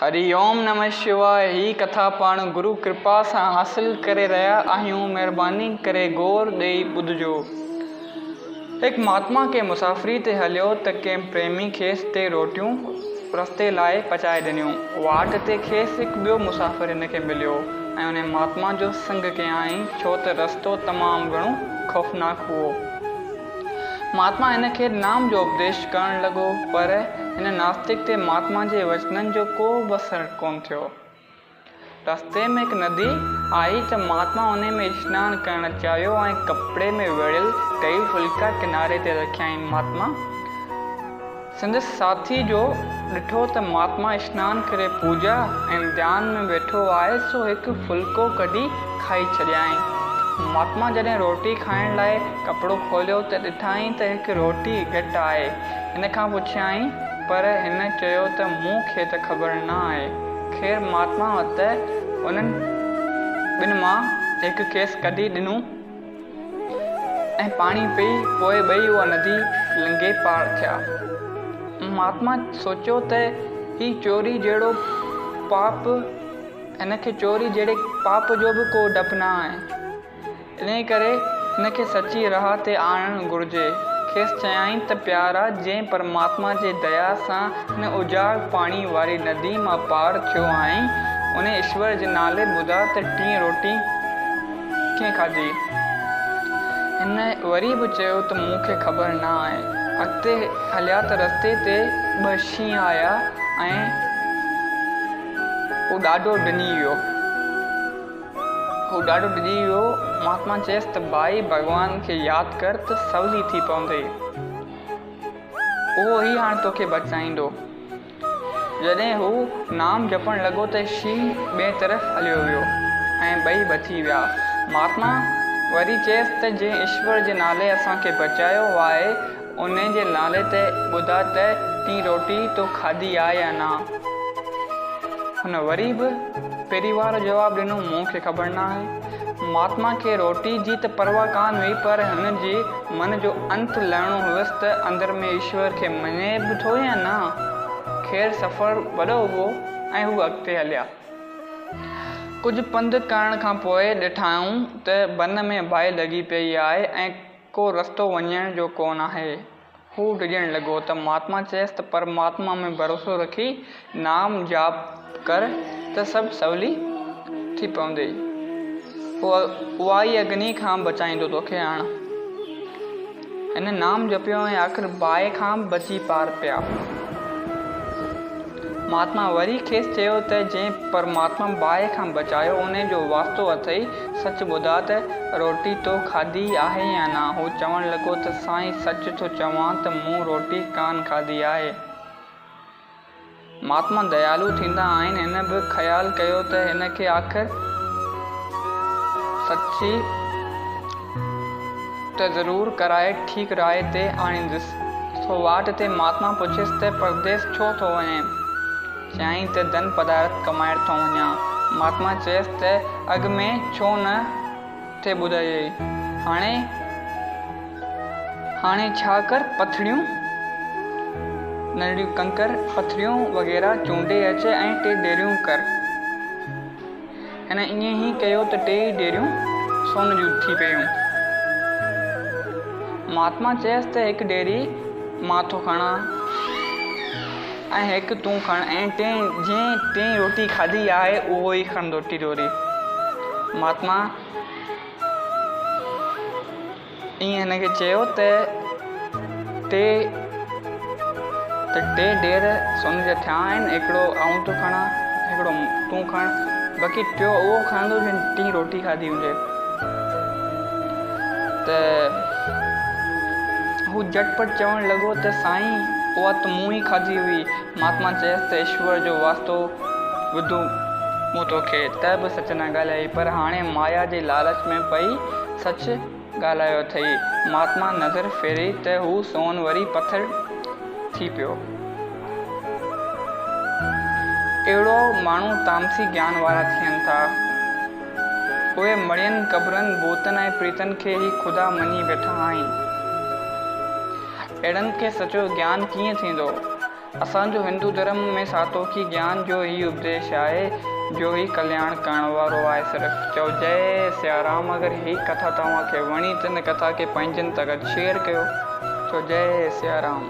हरिओम नमः शिवाय। ही कथा पाण गुरु कृपा सां हासिल करे रहिया आहियूं। महिरबानी करे गौर ॾेई ॿुधजो। हिकु महात्मा के मुसाफ़िरी ते हलियो त कंहिं प्रेमी खेसि ते रोटियूं रस्ते लाइ पचाए ॾिनियूं। वाट ते खेसि हिकु ॿियो मुसाफ़िर हिन खे मिलियो ऐं उन महात्मा जो संग कयाईं, छो त रस्तो तमामु घणो ख़ौफ़नाक हुओ। महात्मा हिन खे नाम जो उपदेश करणु लॻो, पर हिन नास्तिक ते महात्मा जे वचननि जो को बि असरु कोन थियो। रस्ते में हिकु नदी आई त महात्मा उन में सनानु करणु चाहियो ऐं कपिड़े में वेड़ियल टई फुल्का किनारे ते रखियाईं। महात्मा संदसि साथी जो ॾिठो त महात्मा सनानु करे पूजा ऐं ध्यान में वेठो आहे, सो हिकु फुल्को कढी खाई छॾियाईं। महात्मा जॾहिं रोटी खाइण लाइ कपिड़ो खोलियो त ॾिठाईं त हिकु रोटी घटि आहे। हिन खां पुछियाईं, पर हिन चयो त मूंखे त ख़बर न आहे। ख़ैर महात्मा वटि उन्हनि ॿिनि मां हिकु खेसि कढी ॾिनो ऐं पाणी पी, पोइ ॿई उहा नदी लंघे पार थिया। महात्मा सोचियो त ही चोरी जहिड़ो पाप, हिन खे चोरी जहिड़े पाप जो बि को डपु न आहे। इन करे हिन खे सची राह ते आणणु घुरिजे। खेसि चयाईं त प्यारा, जंहिं परमात्मा जे दया सां हिन उजाड़ पाणी वारी नदी मां पार थियो आहीं, उन ईश्वर जे नाले ॿुधा त 3 रोटी कीअं खाधी। हिन वरी बि चयो त मूंखे ख़बर न आहे। अॻिते हलिया त रस्ते ते 2 शींहं आया ऐं हू ॾाढो ॾिनी वियो। महात्मा चयसि त भाई, भॻवान खे यादि कर त सवली थी पवंदई, उहो ई हाणे तोखे बचाईंदो। जॾहिं हू नाम जपण लॻो त शींहुं ॿिए तरफ़ हलियो वियो ऐं ॿई बची विया। महात्मा वरी चयसि त जंहिं ईश्वर जे नाले असांखे बचायो आहे, उन जे नाले ते ॿुधा त 3 रोटी तो खाधी आहे या न। हुन वरी बि पहिरीं वारो जवाबु ॾिनो, मूंखे ख़बर न आहे। महात्मा खे रोटी जी त परवाह कान हुई, पर हिन जे मन जो अंत लहिणो हुयसि त अंदर में ईश्वर खे मञे बि थो या न। ख़ैर सफ़र वॾो हुओ ऐं हू अॻिते हलिया। कुझु पंधु करण खां पोइ ॾिठाऊं त बन में बाहि लॻी पई आहे ऐं को रस्तो वञण जो कोन आहे। हू डिॼणु लॻो त महात्मा चयसि त परमात्मा में भरोसो रखी नाम जाप कर त सभु सवली थी पवंदई। उहा ई अग्नि खां बचाईंदो तोखे। हाणे हिन नाम जपियो ऐं आख़िर बाहि खां बची पार पिया। महात्मा वरी खेसि चयो त जंहिं परमात्मा बाहि खां बचायो, उन जो वास्तो अथई। सच ॿुधा त रोटी तो खाधी आहे या न। हू चवणु लॻो त साईं, सच थो चवां त मूं रोटी कान खाधी आहे। महात्मा दयालु थींदा आहिनि। हिन बि ख़्यालु कयो त हिन खे आख़िर सची त ज़रूरु कराए ठीकु राह ते आणींदुसि। सो वाट ते महात्मा पुछियसि त परदेस छो थो वञे। चयाईं त धन पदार्थ कमाइण थो वञा। महात्मा चयसि त अॻु में छो न थे ॿुधाई। हाणे छा कर, पथड़ियूं नंढियूं कंकर पथरियूं वग़ैरह चूंडे अचे ऐं 3 डेरियूं कर। हिन ईअं ई कयो त 3 डेरियूं सोन जूं थी पयूं। महात्मा चयसि त हिकु डेरी मां थो खणा ऐं हिकु तूं खण, ऐं जंहिं 3 रोटी खाधी आहे उहो ई खणंदो 3 डोरी। महात्मा ईअं हिन खे चयो त 3 ढेर सोन जा थिया आहिनि। हिकिड़ो आऊं थो खणा, हिकिड़ो तूं खण, बाक़ी 3 उहो खणंदो जंहिं 3 रोटी खाधी हुजे। त हू झटपट चवणु लॻो त साईं, उहा त मूं ई खाधी हुई। महात्मा चयसि त ईश्वर जो वास्तो ॿुधो मूं तोखे त बि सच न ॻाल्हाई, पर हाणे माया जे लालच में पई सच ॻाल्हायो अथई। महात्मा नज़र फेरी त हू सोन वरी पथर थी पियो। अहिड़ो माण्हू तामसी ज्ञान वारा थियनि था। उहे मड़ियनि क़बरनि, भूतनि ऐं प्रीतनि खे ई ख़ुदा मञी वेठा आहिनि। अहिड़नि खे सचो ज्ञान कीअं थींदो। असांजो हिंदू धर्म में सातोखी ज्ञान जो ही उपदेश आहे, जो ही कल्याण करण वारो आहे सिर्फ़ु। चओ जय सियाराम। अगरि ही कथा तव्हांखे वणी त हिन कथा खे पंहिंजनि सां गॾु शेयर कयो। चओ जय सियाराम।